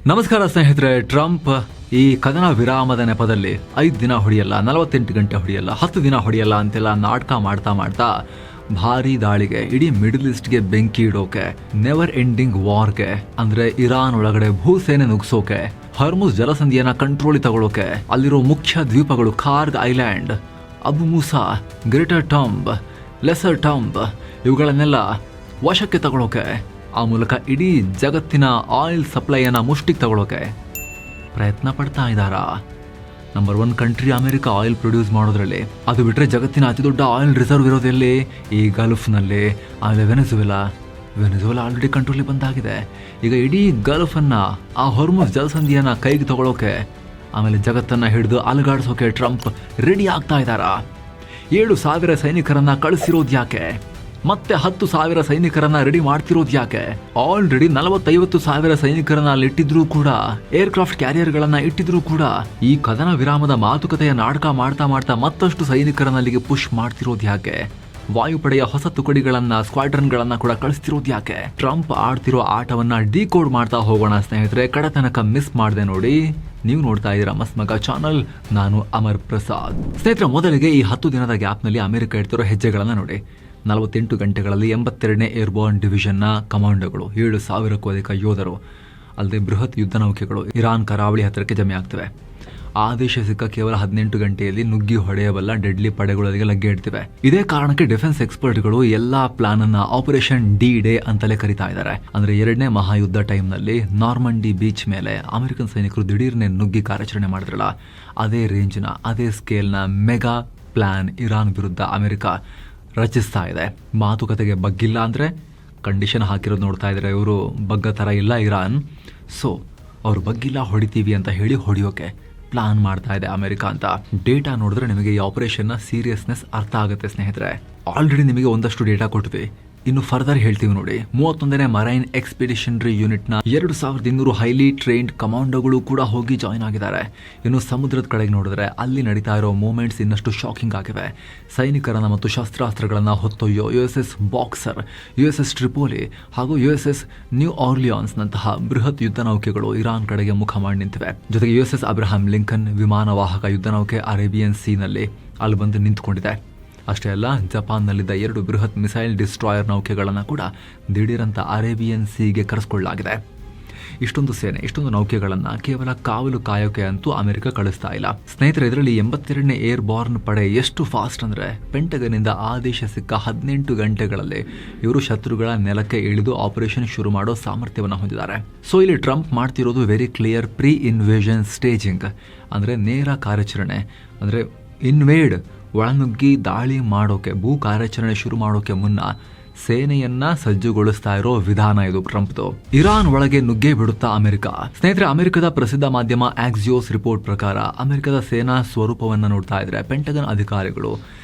ನಮಸ್ಕಾರ ಸ್ನೇಹಿತರೆ. ಟ್ರಂಪ್ ಈ ಕದನ ವಿರಾಮದ ನೆಪದಲ್ಲಿ 5 ದಿನ ಹೊಡೆಯಲ್ಲ, 48 ಗಂಟೆ ಹೊಡೆಯಲ್ಲ, 10 ದಿನ ಹೊಡೆಯಲ್ಲ ಅಂತೆಲ್ಲ ನಾಟಕ ಮಾಡ್ತಾ ಭಾರಿ ದಾಳಿಗೆ, ಇಡೀ ಮಿಡಲ್ ಈಸ್ಟ್ಗೆ ಬೆಂಕಿ ಇಡೋಕೆ, ನೆವರ್ ಎಂಡಿಂಗ್ ವಾರ್ಗೆ ಅಂದ್ರೆ ಇರಾನ್ ಒಳಗಡೆ ಭೂಸೇನೆ ನುಗ್ಸೋಕೆ, ಹರ್ಮುಸ್ ಜಲಸಂಧಿಯನ್ನ ಕಂಟ್ರೋಲ್ ತಗೊಳ್ಳೋಕೆ, ಅಲ್ಲಿರೋ ಮುಖ್ಯ ದ್ವೀಪಗಳು ಕಾರ್ಗ್ island, Abu Musa, greater ಟಂಬ್, lesser ಟಂಬ್ ಇವುಗಳನ್ನೆಲ್ಲ ವಶಕ್ಕೆ ತಗೊಳ್ಳೋಕೆ, ಆ ಮೂಲಕ ಇಡೀ ಜಗತ್ತಿನ ಆಯಿಲ್ ಸಪ್ಲೈಯನ್ನ ಮುಷ್ಟಿಗೆ ತಗೊಳ್ಳೋಕೆ ಪ್ರಯತ್ನ ಪಡ್ತಾ ಇದ್ದಾರಾ. Number 1 country America oil produce ಮಾಡೋದ್ರಲ್ಲಿ. ಅದು ಬಿಟ್ಟರೆ ಜಗತ್ತಿನ ಅತಿ ದೊಡ್ಡ ಆಯಿಲ್ ರಿಸರ್ವ್ ಇರೋದೆಲ್ಲಿ? ಈ ಗಲ್ಫ್ನಲ್ಲಿ. ಆಮೇಲೆ ವೆನೆಜುವೆಲಾ ಆಲ್ರೆಡಿ ಕಂಟ್ರೋಲಿಗೆ ಬಂದಾಗಿದೆ. ಈಗ ಇಡೀ ಗಲ್ಫನ್ನ, ಆ ಹೊರ್ಮುಸ್ ಜಲಸಂಧಿಯನ್ನ ಕೈಗೆ ತಗೊಳ್ಳೋಕೆ, ಆಮೇಲೆ ಜಗತ್ತನ್ನ ಹಿಡಿದು ಅಲುಗಾಡಿಸೋಕೆ ಟ್ರಂಪ್ ರೆಡಿ ಆಗ್ತಾ ಇದ್ದಾರಾ. 7,000 ಸೈನಿಕರನ್ನ ಕಳಿಸಿರೋದು ಯಾಕೆ? ಮತ್ತೆ 10,000 ಸೈನಿಕರನ್ನ ರೆಡಿ ಮಾಡ್ತಿರೋದು ಯಾಕೆ? ಆಲ್ರೆಡಿ 40-50,000 ಸೈನಿಕರನ್ನ ಅಲ್ಲಿಟ್ಟಿದ್ರು ಕೂಡ, ಏರ್ಕ್ರಾಫ್ಟ್ ಕ್ಯಾರಿಯರ್ಗಳನ್ನ ಇಟ್ಟಿದ್ರು ಕೂಡ, ಈ ಕದನ ವಿರಾಮದ ಮಾತುಕತೆಯ ನಾಟಕ ಮಾಡ್ತಾ ಮತ್ತಷ್ಟು ಸೈನಿಕರನ್ನ ಅಲ್ಲಿಗೆ ಪುಷ್ ಮಾಡ್ತಿರೋದು ಯಾಕೆ? ವಾಯುಪಡೆಯ ಹೊಸ ತುಕಡಿಗಳನ್ನ, ಸ್ಕ್ವಾಡ್ರನ್ಗಳನ್ನ ಕೂಡ ಕಳಿಸ್ತಿರೋದು ಯಾಕೆ? ಟ್ರಂಪ್ ಆಡ್ತಿರೋ ಆಟವನ್ನ ಡಿಕೋಡ್ ಮಾಡ್ತಾ ಹೋಗೋಣ ಸ್ನೇಹಿತರೆ. ಕಡೆ ತನಕ ಮಿಸ್ ಮಾಡದೆ ನೋಡಿ. ನೀವು ನೋಡ್ತಾ ಇದ್ದೀರಾ ಮಸ್ತ್ ಮಗ ಚಾನಲ್. ನಾನು ಅಮರ್ ಪ್ರಸಾದ್. ಸ್ನೇಹಿತರೆ, ಮೊದಲಿಗೆ ಈ 10 ದಿನದ ಗ್ಯಾಪ್ನಲ್ಲಿ ಅಮೆರಿಕ ಇಡ್ತಿರೋ ಹೆಜ್ಜೆಗಳನ್ನ ನೋಡಿ. 48 ಗಂಟೆಗಳಲ್ಲಿ 82ನೇ ಏರ್ಬೋರ್ನ್ ಡಿವಿಷನ್ನ ಕಮಾಂಡೋಗಳು, 7,000ಕ್ಕೂ ಅಧಿಕ ಯೋಧರು, ಅಲ್ಲದೆ ಬೃಹತ್ ಯುದ್ಧ ನೌಕೆಗಳು ಇರಾನ್ ಕರಾವಳಿ ಹತ್ತಿರಕ್ಕೆ ಜಮೆ ಆಗ್ತವೆ. ಆದೇಶ ಸಿಕ್ಕ ಕೇವಲ 18 ಗಂಟೆಯಲ್ಲಿ ನುಗ್ಗಿ ಹೊಡೆಯಬಲ್ಲ ಡೆಡ್ಲಿ ಪಡೆಗಳಿಗೆ ಲಗ್ಗೆ ಇಡ್ತಿವೆ. ಇದೇ ಕಾರಣಕ್ಕೆ ಡಿಫೆನ್ಸ್ ಎಕ್ಸ್ಪರ್ಟ್ಗಳು ಎಲ್ಲಾ ಪ್ಲಾನ್ ಅನ್ನ ಆಪರೇಷನ್ ಡಿ-ಡೇ ಅಂತಲೇ ಕರೀತಾ ಇದ್ದಾರೆ. ಅಂದ್ರೆ 2ನೇ ಮಹಾಯುದ್ಧ ಟೈಮ್ನಲ್ಲಿ ನಾರ್ಮಂಡಿ ಬೀಚ್ ಮೇಲೆ ಅಮೆರಿಕನ್ ಸೈನಿಕರು ದಿಢೀರ್ನೆ ನುಗ್ಗಿ ಕಾರ್ಯಾಚರಣೆ ಮಾಡಿದ್ರಲ್ಲ, ಅದೇ ರೇಂಜ್ನ, ಅದೇ ಸ್ಕೇಲ್ನ ಮೆಗಾ ಪ್ಲಾನ್ ಇರಾನ್ ವಿರುದ್ಧ ಅಮೆರಿಕ ರಚಿಸ್ತಾ ಇದೆ. ಮಾತುಕತೆಗೆ ಬಗ್ಗಿಲ್ಲ ಅಂದ್ರೆ ಕಂಡೀಷನ್ ಹಾಕಿರೋದು ನೋಡ್ತಾ ಇದ್ದಾರೆ. ಇವರು ಬಗ್ಗ ಥರ ಇಲ್ಲ ಇರಾನ್. ಸೊ ಅವ್ರು ಬಗ್ಗಿಲ್ಲ, ಹೊಡಿತೀವಿ ಅಂತ ಹೇಳಿ ಹೊಡಿಯೋಕೆ ಪ್ಲಾನ್ ಮಾಡ್ತಾ ಇದೆ ಅಮೆರಿಕ ಅಂತ. ಡೇಟಾ ನೋಡಿದ್ರೆ ನಿಮಗೆ ಈ ಆಪರೇಷನ್ನ ಸೀರಿಯಸ್ನೆಸ್ ಅರ್ಥ ಆಗುತ್ತೆ ಸ್ನೇಹಿತರೆ. ಆಲ್ರೆಡಿ ನಿಮಗೆ ಒಂದಷ್ಟು ಡೇಟಾ ಕೊಟ್ವಿ, ಇನ್ನು ಫರ್ದರ್ ಹೇಳ್ತೀವಿ ನೋಡಿ. 31ನೇ ಮರೈನ್ ಎಕ್ಸ್ಪಿಡಿಷನರಿ ಯೂನಿಟ್ನ 2,200 ಹೈಲಿ ಟ್ರೈನ್ಡ್ ಕಮಾಂಡೋಗಳು ಕೂಡ ಹೋಗಿ ಜಾಯ್ನ್ ಆಗಿದ್ದಾರೆ. ಇನ್ನು ಸಮುದ್ರದ ಕಡೆಗೆ ನೋಡಿದ್ರೆ ಅಲ್ಲಿ ನಡೀತಾ ಇರೋ ಮೂವ್ಮೆಂಟ್ಸ್ ಇನ್ನಷ್ಟು ಶಾಕಿಂಗ್ ಆಗಿವೆ. ಸೈನಿಕರನ್ನ ಮತ್ತು ಶಸ್ತ್ರಾಸ್ತ್ರಗಳನ್ನ ಹೊತ್ತೊಯ್ಯೋ USS ಬಾಕ್ಸರ್, USS ಟ್ರಿಪೋಲಿ ಹಾಗೂ USS ನ್ಯೂ ಆರ್ಲಿಯಾನ್ಸ್ ನಂತಹ ಬೃಹತ್ ಯುದ್ಧ ನೌಕೆಗಳು ಇರಾನ್ ಕಡೆಗೆ ಮುಖ ಮಾಡಿ ನಿಂತಿವೆ. ಜೊತೆಗೆ USS ಅಬ್ರಹಾಂ ಲಿಂಕನ್ ವಿಮಾನವಾಹಕ ಯುದ್ಧ ನೌಕೆ ಅರೇಬಿಯನ್ ಸೀನಲ್ಲಿ ಅಲ್ಲಿ ಬಂದು ನಿಂತ್ಕೊಂಡಿದೆ. ಅಷ್ಟೇ ಅಲ್ಲ, ಜಪಾನ್ನಲ್ಲಿದ್ದ 2 ಬೃಹತ್ ಮಿಸೈಲ್ ಡಿಸ್ಟ್ರಾಯರ್ ನೌಕೆಗಳನ್ನು ಕೂಡ ದಿಢೀರಂತ ಅರೇಬಿಯನ್ ಸೀಗೆ ಕರೆಸಿಕೊಳ್ಳಲಾಗಿದೆ. ಇಷ್ಟೊಂದು ಸೇನೆ, ಇಷ್ಟೊಂದು ನೌಕೆಗಳನ್ನು ಕೇವಲ ಕಾವಲು ಕಾಯೋಕೆ ಅಂತೂ ಅಮೆರಿಕ ಕಳಿಸ್ತಾ ಇಲ್ಲ ಸ್ನೇಹಿತರೆ. ಇದರಲ್ಲಿ 82ನೇ ಏರ್ ಬಾರ್ನ್ ಪಡೆ ಎಷ್ಟು ಫಾಸ್ಟ್ ಅಂದ್ರೆ, ಪೆಂಟಗನ್ನಿಂದ ಆದೇಶ ಸಿಕ್ಕ 18 ಗಂಟೆಗಳಲ್ಲಿ ಇವರು ಶತ್ರುಗಳ ನೆಲಕ್ಕೆ ಇಳಿದು ಆಪರೇಷನ್ ಶುರು ಮಾಡೋ ಸಾಮರ್ಥ್ಯವನ್ನು ಹೊಂದಿದ್ದಾರೆ. ಸೊ ಇಲ್ಲಿ ಟ್ರಂಪ್ ಮಾಡ್ತಿರೋದು very clear pre invasion staging, ಅಂದ್ರೆ ನೇರ ಕಾರ್ಯಾಚರಣೆ, ಅಂದ್ರೆ ಇನ್ವೇಡ್, ಒಳನುಗ್ಗಿ ದಾಳಿ ಮಾಡೋಕೆ, ಭೂ ಕಾರ್ಯಾಚರಣೆ ಶುರು ಮಾಡೋಕೆ ಮುನ್ನ ಸೇನೆಯನ್ನ ಸಜ್ಜುಗೊಳಿಸ್ತಾ ಇರೋ ವಿಧಾನ ಇದು ಟ್ರಂಪ್ದು. ಇರಾನ್ ಒಳಗೆ ನುಗ್ಗೆ ಬಿಡುತ್ತಾ ಅಮೆರಿಕ. ಸ್ನೇಹಿತರೆ, ಅಮೆರಿಕದ ಪ್ರಸಿದ್ಧ ಮಾಧ್ಯಮ ಆಕ್ಸಿಯೋಸ್ ರಿಪೋರ್ಟ್ ಪ್ರಕಾರ ಅಮೆರಿಕದ ಸೇನಾ ಸ್ವರೂಪವನ್ನು ನೋಡ್ತಾ ಇದ್ರೆ ಪೆಂಟಗನ್ ಅಧಿಕಾರಿಗಳು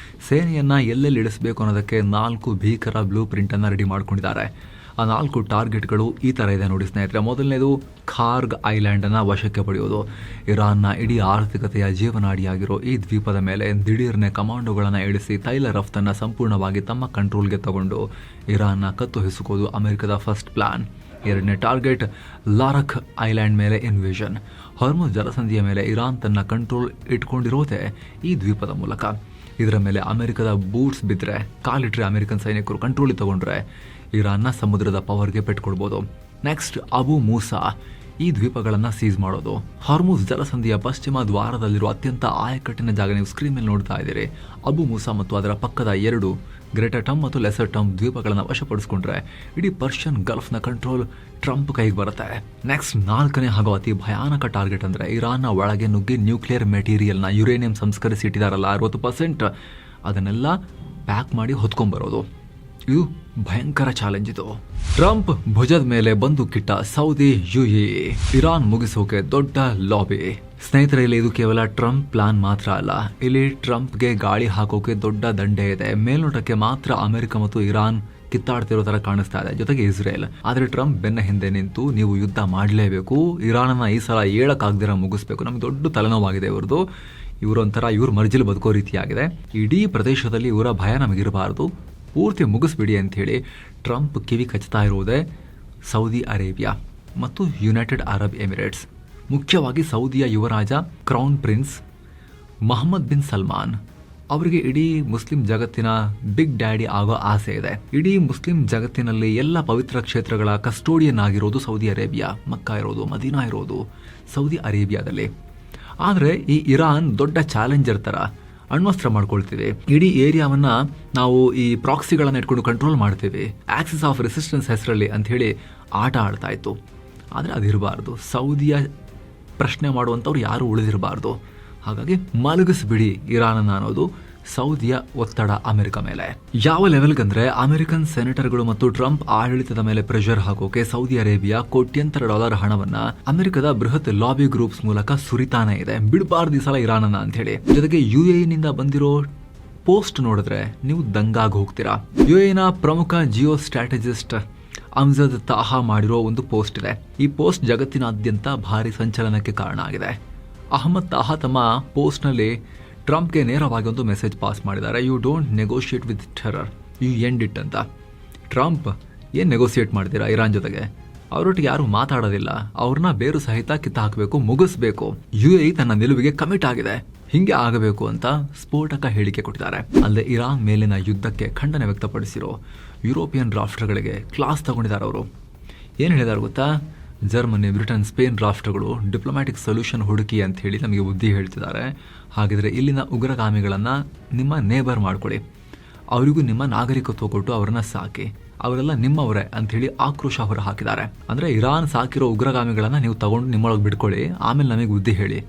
ಸೇನೆಯನ್ನ ಎಲ್ಲೆಲ್ಲಿ ಇಳಿಸಬೇಕು ಅನ್ನೋದಕ್ಕೆ 4 ಭೀಕರ ಬ್ಲೂ ಪ್ರಿಂಟ್ ಅನ್ನ ರೆಡಿ ಮಾಡ್ಕೊಂಡಿದ್ದಾರೆ. ಆ 4 ಟಾರ್ಗೆಟ್ಗಳು ಈ ತರ ಇದೆ ನೋಡಿ ಸ್ನೇಹಿತರೆ. ಮೊದಲನೇದು ಕಾರ್ಗ್ ಐಲ್ಯಾಂಡ್ ಅನ್ನ ವಶಕ್ಕೆ ಪಡೆಯೋದು. ಇರಾನ್ನ ಇಡೀ ಆರ್ಥಿಕತೆಯ ಜೀವನಾಡಿಯಾಗಿರೋ ಈ ದ್ವೀಪದ ಮೇಲೆ ದಿಢೀರ್ನೆ ಕಮಾಂಡೋಗಳನ್ನು ಇಳಿಸಿ ತೈಲ ರಫ್ತನ್ನ ಸಂಪೂರ್ಣವಾಗಿ ತಮ್ಮ ಕಂಟ್ರೋಲ್ಗೆ ತಗೊಂಡು ಇರಾನ್ನ ಕತ್ತು ಹಿಸುಕೋದು ಅಮೆರಿಕದ ಫಸ್ಟ್ ಪ್ಲಾನ್. 2ನೇ ಟಾರ್ಗೆಟ್ ಲಾರಕ್ ಐಲ್ಯಾಂಡ್ ಮೇಲೆ ಇನ್ವೇಷನ್. ಹೊರ್ಮುಸ್ ಜಲಸಂಧಿಯ ಮೇಲೆ ಇರಾನ್ ತನ್ನ ಕಂಟ್ರೋಲ್ ಇಟ್ಕೊಂಡಿರೋದೇ ಈ ದ್ವೀಪದ ಮೂಲಕ. ಇದರ ಮೇಲೆ ಅಮೆರಿಕದ ಬೂಟ್ಸ್ ಬಿದ್ದರೆ, ಕಾಲಿಟ್ರೆ ಅಮೆರಿಕನ್ ಸೈನಿಕರು ಕಂಟ್ರೋಲ್ ತಗೊಂಡ್ರೆ ಇರಾನ್ನ ಸಮುದ್ರದ ಪವರ್ಗೆ ಪೆಟ್ಕೊಳ್ಬೋದು. ನೆಕ್ಸ್ಟ್ ಅಬು ಮೂಸಾ, ಈ ದ್ವೀಪಗಳನ್ನು ಸೀಸ್ ಮಾಡೋದು. ಹಾರ್ಮುಸ್ ಜಲಸಂಧಿಯ ಪಶ್ಚಿಮ ದ್ವಾರದಲ್ಲಿರುವ ಅತ್ಯಂತ ಆಯಕಟ್ಟಿನ ಜಾಗ ನೀವು ಸ್ಕ್ರೀನ್ ಮೇಲೆ ನೋಡ್ತಾ ಇದ್ದೀರಿ. ಅಬು ಮೂಸಾ ಮತ್ತು ಅದರ ಪಕ್ಕದ 2 ಗ್ರೇಟರ್ ಟಮ್ ಮತ್ತು ಲೆಸರ್ ಟಮ್ ದ್ವೀಪಗಳನ್ನು ವಶಪಡಿಸಿಕೊಂಡ್ರೆ ಇಡೀ ಪರ್ಷಿಯನ್ ಗಲ್ಫ್ನ ಕಂಟ್ರೋಲ್ ಟ್ರಂಪ್ ಕೈಗೆ ಬರುತ್ತೆ. ನೆಕ್ಸ್ಟ್ 4ನೇ ಹಾಗೂ ಅತಿ ಭಯಾನಕ ಟಾರ್ಗೆಟ್ ಅಂದ್ರೆ ಇರಾನ್ನ ಒಳಗೆ ನುಗ್ಗಿ ನ್ಯೂಕ್ಲಿಯರ್ ಮೆಟೀರಿಯಲ್ನ, ಯುರೇನಿಯಂ ಸಂಸ್ಕರಿಸಿ ಇಟ್ಟಿದಾರಲ್ಲ 60%, ಅದನ್ನೆಲ್ಲ ಪ್ಯಾಕ್ ಮಾಡಿ ಹೊತ್ಕೊಂಡ್ಬರೋದು. ಇದು ಭಯಂಕರ ಚಾಲೆಂಜ್. ಇದು ಟ್ರಂಪ್ ಭುಜದ ಮೇಲೆ ಬಂದೂಕಿಟ್ಟ ಸೌದಿ UAE. ಇರಾನ್ ಮುಗಿಸೋಕೆ ದೊಡ್ಡ ಲಾಬಿ. ಸ್ನೇಹಿತರೆ, ಇಲ್ಲಿ ಇದು ಕೇವಲ ಟ್ರಂಪ್ ಪ್ಲಾನ್ ಮಾತ್ರ ಅಲ್ಲ, ಇಲ್ಲಿ ಟ್ರಂಪ್ಗೆ ಗಾಳಿ ಹಾಕೋಕೆ ದೊಡ್ಡ ದಂಡೆ ಇದೆ. ಮೇಲ್ನೋಟಕ್ಕೆ ಮಾತ್ರ ಅಮೆರಿಕ ಮತ್ತು ಇರಾನ್ ಕಿತ್ತಾಡ್ತಿರೋ ತರ ಕಾಣಿಸ್ತಾ ಇದೆ, ಜೊತೆಗೆ ಇಸ್ರೇಲ್. ಆದ್ರೆ ಟ್ರಂಪ್ ಬೆನ್ನ ಹಿಂದೆ ನಿಂತು ನೀವು ಯುದ್ಧ ಮಾಡಲೇಬೇಕು, ಇರಾನನ್ನ ಈ ಸಲ ಹೇಳಕ್ಕಾಗ್ದಿರ ಮುಗಿಸ್ಬೇಕು, ನಮ್ಗೆ ದೊಡ್ಡ ತಲೆನೋವಾಗಿದೆ ಇವ್ರದ್ದು, ಇವ್ರ ಮರ್ಜಿಲ್ ಬದುಕೋ ರೀತಿಯಾಗಿದೆ, ಇಡೀ ಪ್ರದೇಶದಲ್ಲಿ ಇವರ ಭಯ ನಮಗಿರಬಾರದು, ಪೂರ್ತಿ ಮುಗಿಸ್ಬಿಡಿ ಅಂತ ಹೇಳಿ ಟ್ರಂಪ್ ಕಿವಿ ಕಚ್ತಾ ಇರುವುದೇ ಸೌದಿ ಅರೇಬಿಯಾ. ಮತ್ತು ಯುನೈಟೆಡ್ ಅರಬ್ ಎಮಿರೇಟ್ಸ್. ಮುಖ್ಯವಾಗಿ ಸೌದಿಯ ಯುವರಾಜ crown prince Mohammed bin Salman ಅವರಿಗೆ ಇಡೀ ಮುಸ್ಲಿಂ ಜಗತ್ತಿನ ಬಿಗ್ ಡ್ಯಾಡಿ ಆಗೋ ಆಸೆ ಇದೆ. ಇಡೀ ಮುಸ್ಲಿಂ ಜಗತ್ತಿನಲ್ಲಿ ಎಲ್ಲ ಪವಿತ್ರ ಕ್ಷೇತ್ರಗಳ ಕಸ್ಟೋಡಿಯನ್ ಆಗಿರೋದು ಸೌದಿ ಅರೇಬಿಯಾ. ಮಕ್ಕಾ ಇರೋದು, ಮದೀನಾ ಇರೋದು ಸೌದಿ ಅರೇಬಿಯಾದಲ್ಲಿ. ಆದರೆ ಈ ಇರಾನ್ ದೊಡ್ಡ ಚಾಲೆಂಜರ್ ಥರ ಅಣ್ವಸ್ತ್ರ ಮಾಡ್ಕೊಳ್ತೀವಿ. ಇಡೀ ಏರಿಯಾವನ್ನ ನಾವು ಈ ಪ್ರಾಕ್ಸಿಗಳನ್ನು ಇಟ್ಕೊಂಡು ಕಂಟ್ರೋಲ್ ಮಾಡ್ತೀವಿ, ಆಕ್ಸಿಸ್ ಆಫ್ ರೆಸಿಸ್ಟೆನ್ಸ್ ಹೆಸರಲ್ಲಿ ಅಂತ ಹೇಳಿ ಆಟ ಆಡ್ತಾ ಇತ್ತು. ಆದರೆ ಅದಿರಬಾರ್ದು. ಸೌದಿಯ ಪ್ರಶ್ನೆ ಮಾಡುವಂಥವ್ರು ಯಾರು ಉಳಿದಿರಬಾರ್ದು. ಹಾಗಾಗಿ ಮಲಗಿಸ್ಬಿಡಿ ಇರಾನನ್ನ ಅನ್ನೋದು ಸೌದಿಯ ಒತ್ತಡ ಅಮೆರಿಕ ಮೇಲೆ. ಯಾವ ಲೆವೆಲ್ಗಂದ್ರೆ ಅಮೆರಿಕನ್ ಸೆನೆಟರ್ಗಳು ಮತ್ತು ಟ್ರಂಪ್ ಆಡಳಿತದ ಮೇಲೆ ಪ್ರೆಷರ್ ಹಾಕೋಕೆ ಸೌದಿ ಅರೇಬಿಯಾ ಕೋಟ್ಯಂತರ ಡಾಲರ್ ಹಣವನ್ನ ಅಮೆರಿಕದ ಬೃಹತ್ ಲಾಬಿ ಗ್ರೂಪ್ಸ್ ಮೂಲಕ ಸುರಿತಾನೆ ಇದೆ. ಬಿಡಬಾರ್ದು ಈ ಸಲ ಇರಾನನ್ನ ಅಂತ ಹೇಳಿ. ಜೊತೆಗೆ UAE ನಿಂದ ಬಂದಿರೋ ಪೋಸ್ಟ್ ನೋಡಿದ್ರೆ ನೀವು ದಂಗಾಗಿ ಹೋಗ್ತೀರಾ. UAE ನ ಪ್ರಮುಖ ಜಿಯೋ ಸ್ಟ್ರಾಟಜಿಸ್ಟ್ ಅಮ್ಜದ್ ತಾಹಾ ಮಾಡಿರೋ ಒಂದು ಪೋಸ್ಟ್ ಇದೆ. ಈ ಪೋಸ್ಟ್ ಜಗತ್ತಿನಾದ್ಯಂತ ಭಾರಿ ಸಂಚಲನಕ್ಕೆ ಕಾರಣ ಆಗಿದೆ. ಅಹಮದ್ ತಾಹಾ ತಮ್ಮ ಪೋಸ್ಟ್ನಲ್ಲಿ ಟ್ರಂಪ್ಗೆ ನೇರವಾಗಿ ಒಂದು ಮೆಸೇಜ್ ಪಾಸ್ ಮಾಡಿದ್ದಾರೆ. You don't negotiate with terror, you end it ಅಂತ. ಟ್ರಂಪ್ ಏನು ನೆಗೋಸಿಯೇಟ್ ಮಾಡ್ತೀರಾ ಇರಾನ್ ಜೊತೆಗೆ? ಅವರೊಟ್ಟಿಗೆ ಯಾರು ಮಾತಾಡೋದಿಲ್ಲ. ಅವ್ರನ್ನ ಬೇರು ಸಹಿತ ಕಿತ್ತ ಹಾಕಬೇಕು, ಮುಗಿಸ್ಬೇಕು. UAE ತನ್ನ ನಿಲುವಿಗೆ ಕಮಿಟ್ ಆಗಿದೆ, ಹಿಂಗೆ ಆಗಬೇಕು ಅಂತ ಸ್ಫೋಟಕ ಹೇಳಿಕೆ ಕೊಟ್ಟಿದ್ದಾರೆ. ಅಲ್ಲದೆ ಇರಾನ್ ಮೇಲಿನ ಯುದ್ಧಕ್ಕೆ ಖಂಡನೆ ವ್ಯಕ್ತಪಡಿಸಿರೋ ಯುರೋಪಿಯನ್ ರಾಷ್ಟ್ರಗಳಿಗೆ ಕ್ಲಾಸ್ ತಗೊಂಡಿದ್ದಾರೆ. ಅವರು ಏನು ಹೇಳಿದ್ದಾರೆ ಗೊತ್ತಾ? ಜರ್ಮನಿ, ಬ್ರಿಟನ್, ಸ್ಪೇನ್ ರಾಷ್ಟ್ರಗಳು ಡಿಪ್ಲೊಮ್ಯಾಟಿಕ್ ಸೊಲ್ಯೂಷನ್ ಹುಡುಕಿ ಅಂತ ಹೇಳಿ ನಮಗೆ ಬುದ್ಧಿ ಹೇಳ್ತಿದ್ದಾರೆ. ಹಾಗಿದ್ರೆ ಇಲ್ಲಿನ ಉಗ್ರಗಾಮಿಗಳನ್ನು ನಿಮ್ಮ ನೇಬರ್ ಮಾಡ್ಕೊಳ್ಳಿ, ಅವರಿಗೂ ನಿಮ್ಮ ನಾಗರಿಕತ್ವ ಕೊಟ್ಟು ಅವರನ್ನ ಸಾಕಿ, ಅವರೆಲ್ಲ ನಿಮ್ಮವರೇ ಅಂಥೇಳಿ ಆಕ್ರೋಶ ಹೊರ ಹಾಕಿದ್ದಾರೆ. ಅಂದರೆ ಇರಾನ್ ಸಾಕಿರೋ ಉಗ್ರಗಾಮಿಗಳನ್ನು ನೀವು ತಗೊಂಡು ನಿಮ್ಮೊಳಗೆ ಬಿಟ್ಕೊಳ್ಳಿ, ಆಮೇಲೆ ನಮಗೆ ಬುದ್ಧಿ ಹೇಳಿ,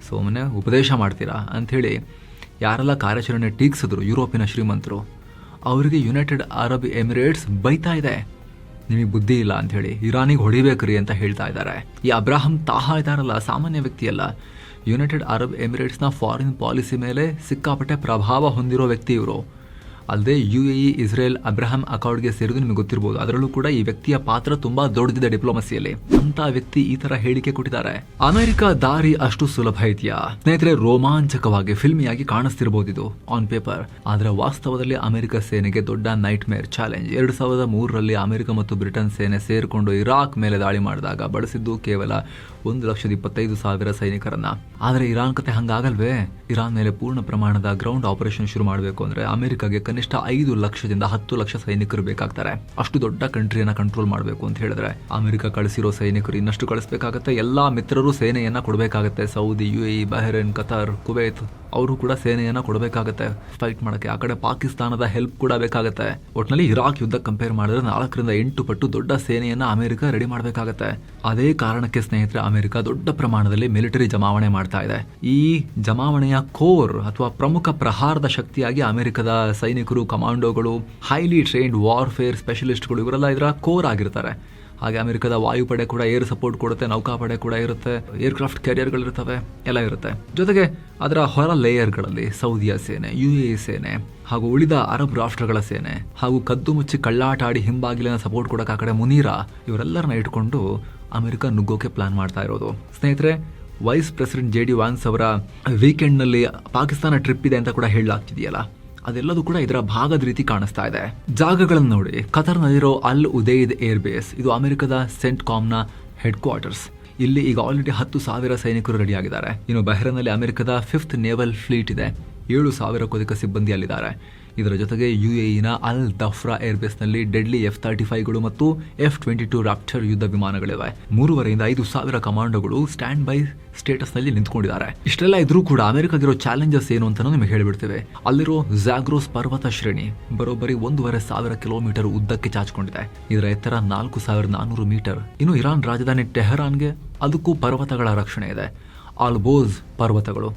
ಸುಮ್ಮನೆ ಉಪದೇಶ ಮಾಡ್ತೀರಾ ಅಂಥೇಳಿ ಯಾರೆಲ್ಲ ಕಾರ್ಯಾಚರಣೆ ಟೀಕಿಸಿದ್ರು ಯುರೋಪಿನ ಶ್ರೀಮಂತರು, ಅವರಿಗೆ ಯುನೈಟೆಡ್ ಅರಬ್ ಎಮಿರೇಟ್ಸ್ ಬೈತಾ ಇದೆ, ನಿಮಗೆ ಬುದ್ಧಿ ಇಲ್ಲ ಅಂಥೇಳಿ, ಇರಾನಿಗೆ ಹೊಡಿಬೇಕ್ರಿ ಅಂತ ಹೇಳ್ತಾ ಇದ್ದಾರೆ. ಈ ಅಬ್ರಾಹಂ ತಾಹಾ ಇದ್ದಾರಲ್ಲ, ಸಾಮಾನ್ಯ ವ್ಯಕ್ತಿಯಲ್ಲ. ಯುನೈಟೆಡ್ ಅರಬ್ ಎಮಿರೇಟ್ಸ್ನ ಫಾರಿನ್ ಪಾಲಿಸಿ ಮೇಲೆ ಸಿಕ್ಕಾಪಟ್ಟೆ ಪ್ರಭಾವ ಹೊಂದಿರೋ ವ್ಯಕ್ತಿ ಇವರು. ಅಲ್ಲದೆ UAE, ಇಸ್ರೇಲ್, ಅಬ್ರಹಾಂ ಅಕಾರ್ಡ್ಗೆ ಸೇರಿದು ನಿಮಗೆ ಗೊತ್ತಿರ್ಬೋದು. ಅದರಲ್ಲೂ ಕೂಡ ಈ ವ್ಯಕ್ತಿಯ ಪಾತ್ರ ತುಂಬಾ ದೊಡ್ಡದಿದೆ ಡಿಪ್ಲೊಮಸಿಯಲ್ಲಿ. ಅಂತ ವ್ಯಕ್ತಿ ಈ ತರ ಹೇಳಿಕೆ ಕೊಟ್ಟಿದ್ದಾರೆ. ಅಮೆರಿಕ ದಾರಿ ಅಷ್ಟು ಸುಲಭ ಇದೆಯಾ ಸ್ನೇಹಿತರೆ? ರೋಮಾಂಚಕವಾಗಿ ಫಿಲ್ಮಿಯಾಗಿ ಕಾಣಿಸ್ತಿರ್ಬೋದು ಇದು ಆನ್ ಪೇಪರ್. ಆದ್ರೆ ವಾಸ್ತವದಲ್ಲಿ ಅಮೆರಿಕ ಸೇನೆಗೆ ದೊಡ್ಡ ನೈಟ್ ಮೇರ್ ಚಾಲೆಂಜ್. 2003ರಲ್ಲಿ ಅಮೆರಿಕ ಮತ್ತು ಬ್ರಿಟನ್ ಸೇನೆ ಸೇರ್ಕೊಂಡು ಇರಾಕ್ ಮೇಲೆ ದಾಳಿ ಮಾಡಿದಾಗ ಬಳಸಿದ್ದು ಕೇವಲ 1,25,000 ಸೈನಿಕರನ್ನ. ಆದರೆ ಇರಾನ್ ಕತೆ ಹಂಗಾಗಲ್ವೇ? ಇರಾನ್ ಮೇಲೆ ಪೂರ್ಣ ಪ್ರಮಾಣದ ಗ್ರೌಂಡ್ ಆಪರೇಷನ್ ಶುರು ಮಾಡಬೇಕು ಅಂದ್ರೆ ಅಮೆರಿಕಾಗೆ ಕನಿಷ್ಠ 5 ಲಕ್ಷದಿಂದ 10 ಲಕ್ಷ ಸೈನಿಕರು ಬೇಕಾಗ್ತಾರೆ. ಅಷ್ಟು ದೊಡ್ಡ ಕಂಟ್ರಿಯನ್ನ ಕಂಟ್ರೋಲ್ ಮಾಡಬೇಕು ಅಂತ ಹೇಳಿದ್ರೆ ಅಮೆರಿಕ ಕಳಿಸಿರೋ ಸೈನಿಕರು ಇನ್ನಷ್ಟು ಕಳಿಸಬೇಕಾಗತ್ತೆ. ಎಲ್ಲಾ ಮಿತ್ರರು ಸೇನೆಯನ್ನ ಕೊಡಬೇಕಾಗತ್ತೆ. Saudi, UAE, Bahrain, Qatar, Kuwait ಅವರು ಕೂಡ ಸೇನೆಯನ್ನ ಕೊಡಬೇಕಾಗತ್ತೆ ಫೈಟ್ ಮಾಡಕ್ಕೆ. ಆ ಕಡೆ ಪಾಕಿಸ್ತಾನದ ಹೆಲ್ಪ್ ಕೂಡ ಬೇಕಾಗತ್ತೆ. ಒಟ್ನಲ್ಲಿ ಇರಾಕ್ ಯುದ್ಧ ಕಂಪೇರ್ ಮಾಡಿದ್ರೆ 4ರಿಂದ 8 ಪಟ್ಟು ದೊಡ್ಡ ಸೇನೆಯನ್ನ ಅಮೆರಿಕ ರೆಡಿ ಮಾಡಬೇಕಾಗತ್ತೆ. ಅದೇ ಕಾರಣಕ್ಕೆ ಸ್ನೇಹಿತರೆ ಅಮೆರಿಕ ದೊಡ್ಡ ಪ್ರಮಾಣದಲ್ಲಿ ಮಿಲಿಟರಿ ಜಮಾವಣೆ ಮಾಡ್ತಾ ಇದೆ. ಈ ಜಮಾವಣೆಯ ಕೋರ್ ಅಥವಾ ಪ್ರಮುಖ ಪ್ರಹಾರದ ಶಕ್ತಿಯಾಗಿ ಅಮೆರಿಕದ ಸೈನಿಕರು, ಕಮಾಂಡೋಗಳು, ಹೈಲಿ ಟ್ರೈನ್ಡ್ ವಾರ್ಫೇರ್ ಸ್ಪೆಷಲಿಸ್ಟ್ಗಳು ಇವರೆಲ್ಲ ಇದರ ಕೋರ್ ಆಗಿರ್ತಾರೆ. ಹಾಗೆ ಅಮೆರಿಕದ ವಾಯುಪಡೆ ಕೂಡ ಏರ್ ಸಪೋರ್ಟ್ ಕೊಡುತ್ತೆ, ನೌಕಾಪಡೆ ಕೂಡ ಇರುತ್ತೆ, ಏರ್ಕ್ರಾಫ್ಟ್ ಕ್ಯಾರಿಯರ್ಗಳಿರ್ತವೆ, ಎಲ್ಲ ಇರುತ್ತೆ. ಜೊತೆಗೆ ಅದರ ಹೊರ ಲೇಯರ್ಗಳಲ್ಲಿ ಸೌದಿಯ ಸೇನೆ, UAE ಸೇನೆ ಹಾಗೂ ಉಳಿದ ಅರಬ್ ರಾಷ್ಟ್ರಗಳ ಸೇನೆ ಹಾಗೂ ಕದ್ದು ಮುಚ್ಚಿ ಕಳ್ಳಾಟ ಆಡಿ ಹಿಂಬಾಗಿಲಿನ ಸಪೋರ್ಟ್ ಕೊಡಕ್ಕೆ ಆ ಕಡೆ ಮುನೀರಾ ಇವರೆಲ್ಲರನ್ನ ಇಟ್ಕೊಂಡು ಅಮೆರಿಕ ನುಗ್ಗೋಕೆ ಪ್ಲಾನ್ ಮಾಡ್ತಾ ಇರೋದು. ಸ್ನೇಹಿತರೆ, ವೈಸ್ ಪ್ರೆಸಿಡೆಂಟ್ JD ವ್ಯಾನ್ಸ್ ಅವರ ವೀಕೆಂಡ್ನಲ್ಲಿ ಪಾಕಿಸ್ತಾನ ಟ್ರಿಪ್ ಇದೆ ಅಂತ ಕೂಡ ಹೇಳಲಾಗ್ತಿದೆಯಲ್ಲ, ಅದೆಲ್ಲದೂ ಕೂಡ ಇದರ ಭಾಗದ ರೀತಿ ಕಾಣಿಸ್ತಾ ಇದೆ. ಜಾಗಗಳನ್ನು ನೋಡಿ. ಕತಾರ್ನಲ್ಲಿರೋ ಅಲ್ ಉದೈದ್ ಏರ್ ಬೇಸ್, ಇದು ಅಮೆರಿಕದ ಸೆಂಟ್ಕಾಮ್ನ ಹೆಡ್ ಕ್ವಾರ್ಟರ್ಸ್. ಇಲ್ಲಿ ಈಗ ಆಲ್ರೆಡಿ 10,000 ಸೈನಿಕರು ರೆಡಿ ಆಗಿದ್ದಾರೆ. ಇನ್ನು ಬಹ್ರೇನ್ನಲ್ಲಿ ಅಮೆರಿಕದ 5th ನೇವಲ್ ಫ್ಲೀಟ್ ಇದೆ. 7,000 ಅಧಿಕ ಸಿಬ್ಬಂದಿ ಅಲ್ಲಿದ್ದಾರೆ. ಇದರ ಜೊತೆಗೆ UAEನ ಅಲ್ ದಫ್ರಾ ಏರ್ಬೇಸ್ನಲ್ಲಿ ಡೆಡ್ಲಿ F-35ಗಳು ಮತ್ತು F-22 ರಾಪ್ಟರ್ ಯುದ್ಧ ವಿಮಾನಗಳಿವೆ. 3,500 ರಿಂದ 5,000 ಕಮಾಂಡೋಗಳು ಸ್ಟ್ಯಾಂಡ್ ಬೈ ಸ್ಟೇಟಸ್ ನಲ್ಲಿ ನಿಂತ್ಕೊಂಡಿದ್ದಾರೆ. ಇಷ್ಟೆಲ್ಲ ಇದ್ರೂ ಕೂಡ ಅಮೆರಿಕದಿರೋ ಚಾಲೆಂಜಸ್ ಏನು ಅಂತ ನಿಮಗೆ ಹೇಳಿಬಿಡ್ತೇವೆ. ಅಲ್ಲಿರೋ ಝಾಗ್ರೋಸ್ ಪರ್ವತ ಶ್ರೇಣಿ ಬರೋಬ್ಬರಿ 1,500 ಕಿಲೋಮೀಟರ್ ಉದ್ದಕ್ಕೆ ಚಾಚಿಕೊಂಡಿದೆ. ಇದರ ಎತ್ತರ 4,400 ಮೀಟರ್. ಇನ್ನು ಇರಾನ್ ರಾಜಧಾನಿ ಟೆಹರಾನ್ಗೆ ಅದಕ್ಕೂ ಪರ್ವತಗಳ ರಕ್ಷಣೆ ಇದೆ. ಆಲ್ಬೋಜ್ ಪರ್ವತಗಳು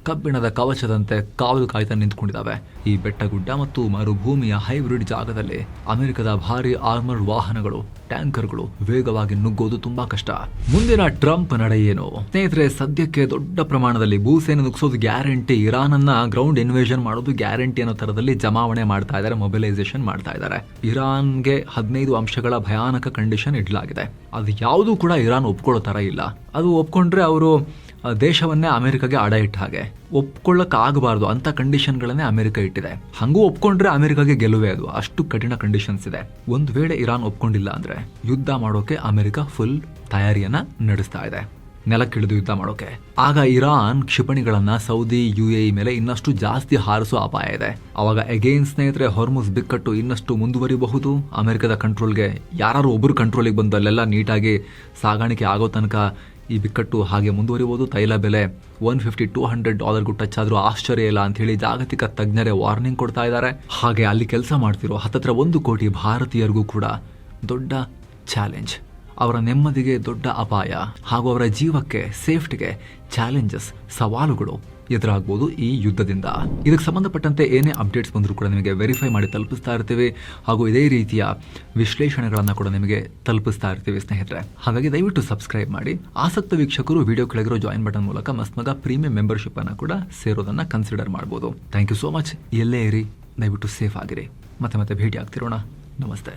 ಕಬ್ಬಿಣದ ಕವಚದಂತೆ ಕಾವಲು ಕಾಯ್ತಾ ನಿಂತ್ಕೊಂಡಿದ್ದಾವೆ. ಈ ಬೆಟ್ಟಗುಡ್ಡ ಮತ್ತು ಮರುಭೂಮಿಯ ಹೈಬ್ರಿಡ್ ಜಾಗದಲ್ಲಿ ಅಮೆರಿಕದ ಭಾರಿ ಆರ್ಮರ್ ವಾಹನಗಳು, ಟ್ಯಾಂಕರ್ಗಳು ವೇಗವಾಗಿ ನುಗ್ಗೋದು ತುಂಬಾ ಕಷ್ಟ. ಮುಂದಿನ ಟ್ರಂಪ್ ನಡೆ ಏನು ಸ್ನೇಹಿತರೆ? ಸದ್ಯಕ್ಕೆ ದೊಡ್ಡ ಪ್ರಮಾಣದಲ್ಲಿ ಭೂಸೇನೆ ನುಗ್ಸೋದು ಗ್ಯಾರಂಟಿ, ಇರಾನ್ ಅನ್ನ ಗ್ರೌಂಡ್ ಇನ್ವೇಷನ್ ಮಾಡೋದು ಗ್ಯಾರಂಟಿ ಅನ್ನೋ ತರದಲ್ಲಿ ಜಮಾವಣೆ ಮಾಡ್ತಾ ಇದ್ದಾರೆ, ಮೊಬಿಲೈಸೇಷನ್ ಮಾಡ್ತಾ ಇದ್ದಾರೆ. ಇರಾನ್ಗೆ 15 ಅಂಶಗಳ ಭಯಾನಕ ಕಂಡೀಷನ್ ಇಡಲಾಗಿದೆ. ಅದು ಯಾವುದೂ ಕೂಡ ಇರಾನ್ ಒಪ್ಕೊಳ್ಳೋ ತರ ಇಲ್ಲ. ಅದು ಒಪ್ಕೊಂಡ್ರೆ ಅವರು ದೇಶವನ್ನೇ ಅಮೆರಿಕಾಗೆ ಅಡ ಇಟ್ಟ ಹಾಗೆ. ಒಪ್ಕೊಳ್ಳಕ್ಕಾಗಬಾರ್ದು ಅಂತ ಕಂಡೀಷನ್ಗಳನ್ನೇ ಅಮೆರಿಕ ಇಟ್ಟಿದೆ. ಹಂಗೂ ಒಪ್ಕೊಂಡ್ರೆ ಅಮೆರಿಕಾಗೆ ಗೆಲುವೆ. ಅದು ಅಷ್ಟು ಕಠಿಣ ಕಂಡೀಷನ್ಸ್ ಇದೆ. ಒಂದು ವೇಳೆ ಇರಾನ್ ಒಪ್ಕೊಂಡಿಲ್ಲ ಅಂದ್ರೆ ಯುದ್ಧ ಮಾಡೋಕೆ ಅಮೆರಿಕ ಫುಲ್ ತಯಾರಿಯನ್ನ ನಡೆಸ್ತಾ ಇದೆ ನೆಲಕ್ಕಿಳಿದು ಯುದ್ಧ ಮಾಡೋಕೆ. ಆಗ ಇರಾನ್ ಕ್ಷಿಪಣಿಗಳನ್ನ ಸೌದಿ UAE ಮೇಲೆ ಇನ್ನಷ್ಟು ಜಾಸ್ತಿ ಹಾರಿಸುವ ಅಪಾಯ ಇದೆ. ಅವಾಗ ಅಗೇನ್ ಸ್ನೇಹಿತರೆ ಹೊರ್ಮುಸ್ ಬಿಕ್ಕಟ್ಟು ಇನ್ನಷ್ಟು ಮುಂದುವರಿಬಹುದು. ಅಮೆರಿಕದ ಕಂಟ್ರೋಲ್ಗೆ ಯಾರು ಒಬ್ಬರು ಕಂಟ್ರೋಲಿಗೆ ಬಂದು ಅಲ್ಲೆಲ್ಲ ನೀಟಾಗಿ ಸಾಗಾಣಿಕೆ ಆಗೋ ತನಕ ಈ ಬಿಕ್ಕಟ್ಟು ಹಾಗೆ ಮುಂದುವರಿಬಹುದು. ತೈಲ ಬೆಲೆ $150-200 ಟಚ್ ಆದ್ರೂ ಆಶ್ಚರ್ಯ ಇಲ್ಲ ಅಂತ ಹೇಳಿ ಜಾಗತಿಕ ತಜ್ಞರೇ ವಾರ್ನಿಂಗ್ ಕೊಡ್ತಾ ಇದ್ದಾರೆ. ಹಾಗೆ ಅಲ್ಲಿ ಕೆಲಸ ಮಾಡ್ತಿರೋ ಹತ್ತತ್ರ 1 ಕೋಟಿ ಭಾರತೀಯರಿಗೂ ಕೂಡ ದೊಡ್ಡ ಚಾಲೆಂಜ್, ಅವರ ನೆಮ್ಮದಿಗೆ ದೊಡ್ಡ ಅಪಾಯ ಹಾಗೂ ಅವರ ಜೀವಕ್ಕೆ ಸೇಫ್ಟಿಗೆ ಚಾಲೆಂಜಸ್, ಸವಾಲುಗಳು ಎದುರಾಗಬಹುದು ಈ ಯುದ್ಧದಿಂದ. ಇದಕ್ಕೆ ಸಂಬಂಧಪಟ್ಟಂತೆ ಏನೇ ಅಪ್ಡೇಟ್ಸ್ ಬಂದರೂ ಕೂಡ ನಿಮಗೆ ವೆರಿಫೈ ಮಾಡಿ ತಲುಪಿಸ್ತಾ ಇರ್ತೀವಿ ಹಾಗೂ ಇದೇ ರೀತಿಯ ವಿಶ್ಲೇಷಣೆಗಳನ್ನು ಕೂಡ ನಿಮಗೆ ತಲುಪಿಸ್ತಾ ಇರ್ತೀವಿ ಸ್ನೇಹಿತರೆ. ಹಾಗಾಗಿ ದಯವಿಟ್ಟು ಸಬ್ಸ್ಕ್ರೈಬ್ ಮಾಡಿ. ಆಸಕ್ತ ವೀಕ್ಷಕರು ವಿಡಿಯೋ ಕೆಳಗಿರೋ ಜಾಯಿನ್ ಬಟನ್ ಮೂಲಕ ಮಸ್ತ್ಮಗ ಪ್ರೀಮಿಯಂ ಮೆಂಬರ್ಶಿಪ್ ಅನ್ನು ಕೂಡ ಸೇರೋದನ್ನ ಕನ್ಸಿಡರ್ ಮಾಡಬಹುದು. Thank you so much. ಎಲ್ಲೇ ಇರಿ, ದಯವಿಟ್ಟು ಸೇಫ್ ಆಗಿರಿ. ಮತ್ತೆ ಭೇಟಿ ಆಗ್ತಿರೋಣ. ನಮಸ್ತೆ.